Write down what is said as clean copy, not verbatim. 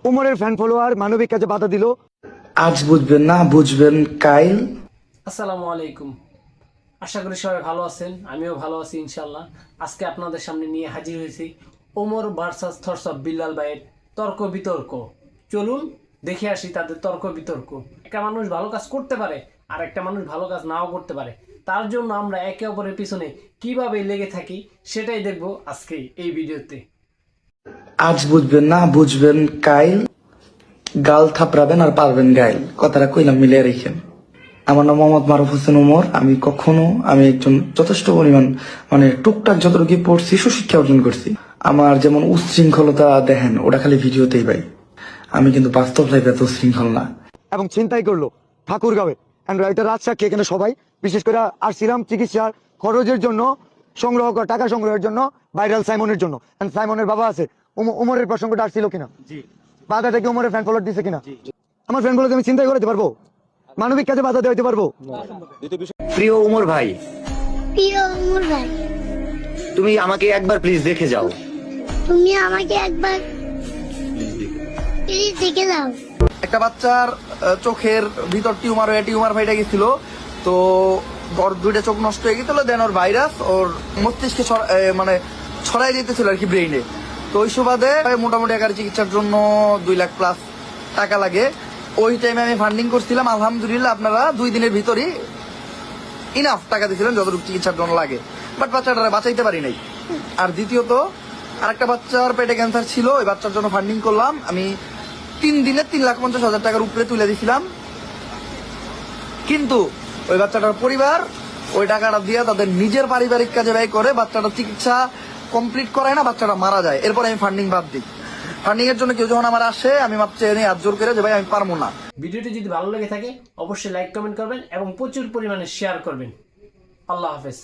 ওমরের fan follower মানবিক কাজে বাধা দিল। আজ বুঝবেন না, বুঝবেন কাইল। আসসালামু আলাইকুম। আশা করি সবাই ভালো আছেন, আমিও ভালো আছি ইনশাল্লাহ। আজকে আপনাদের সামনে নিয়ে হাজির হয়েছি ওমর ভার্সাস থরসব বিল্লাল ভাইয়ের তর্ক বিতর্ক। চলুন দেখে আসি তাদের তর্ক বিতর্ক। একটা মানুষ ভালো কাজ করতে পারে আর একটা মানুষ ভালো কাজ নাও করতে পারে, তার জন্য আমরা একে অপরের পিছনে কিভাবে লেগে থাকি সেটাই দেখব আজকে এই ভিডিওতে। আজ বুঝবেন না, বুঝবেন কাইল। গাল থাপড়াবেন আর পারবেন গাইল, কথাটা কইলাম মিলিয়ে রেখেন। আমার নাম মোহাম্মদ মারুফ হোসেন ওমর। আমি একজন যথেষ্ট পরিমাণ টুকটাক যতটুকু পড়ছি সুশিক্ষা অর্জন করছি। আমার যেমন উচ্ছৃঙ্খলতা দেখেন, ওটা খালি ভিডিওতেই পাই। আমি কিন্তু বাস্তব লাইফে এত উচ্ছৃঙ্খল না। এবং ছিনতাই করলো ঠাকুরগাঁওয়ে। এটা রাজসাক্ষী। এখানে সবাই বিশেষ করে আসছিলাম চিকিৎসার খরচের জন্য, টাকা সংগ্রহের জন্য, ভাইরাল সাইমনের জন্য। সাইমনের বাবা আছে। উমরের প্রসঙ্গটা আসছিল কিনা, বাধাটা কি উমরের ফ্যান ফলোয়ার দিছে কিনা? আমার ফ্যান ফলোয়ার আমি চিন্তাই করতে পারবো? মানবিক কাজে বাধা দিতে পারবো? প্রিয় উমর ভাই, প্রিয় উমর ভাই, তুমি আমাকে একবার প্লিজ দেখে যাও। তুমি আমাকে একবার প্লিজ দেখে দাও। একটা বাচ্চার চোখের ভিতর টিউমার ফাইটা গেছিল, তো ওর দুইটা চোখ নষ্ট হয়ে গেছিল। দেন ওর ভাইরাস ওর মস্তিষ্কে ছড়াই যেতেছিল আর কি, ব্রেইনে। তো ওই সুবাদে মোটামুটি আকারে চিকিৎসার জন্য 2 লাখ প্লাস টাকা লাগে। ওই টাইমে আমি ফান্ডিং করছিলাম। আলহামদুলিল্লাহ আপনারা 2 দিনের ভিতরই ইনাফ টাকা দিয়েছিলেন যতটুকু চিকিৎসার জন্য লাগে, বাট বাচ্চাটা বাঁচাইতে পারি নাই। আর দ্বিতীয়ত আরেকটা বাচ্চার পেটে ক্যান্সার ছিল, ওই বাচ্চার জন্য ফান্ডিং করলাম আমি। 3 দিনে 3,50,000 টাকার উপরে তুলে দিয়েছিলাম। কিন্তু ওই বাচ্চাটার পরিবার ওই টাকাটা দিয়ে তাদের নিজের পারিবারিক কাজে ব্যয় করে। বাচ্চাটা চিকিৎসা কমপ্লিট করায় না, বাচ্চাটা মারা যায়। এরপর আমি ফান্ডিং বাদ দিই। ফান্ডিং এর জন্য কেউ যখন আমার আসে, আমি মাপছে এনে হাত জোর করে যে ভাই আমি পারবো না। ভিডিওটি যদি ভালো লেগে থাকে অবশ্যই লাইক কমেন্ট করবেন এবং প্রচুর পরিমাণে শেয়ার করবেন। আল্লাহ হাফেজ।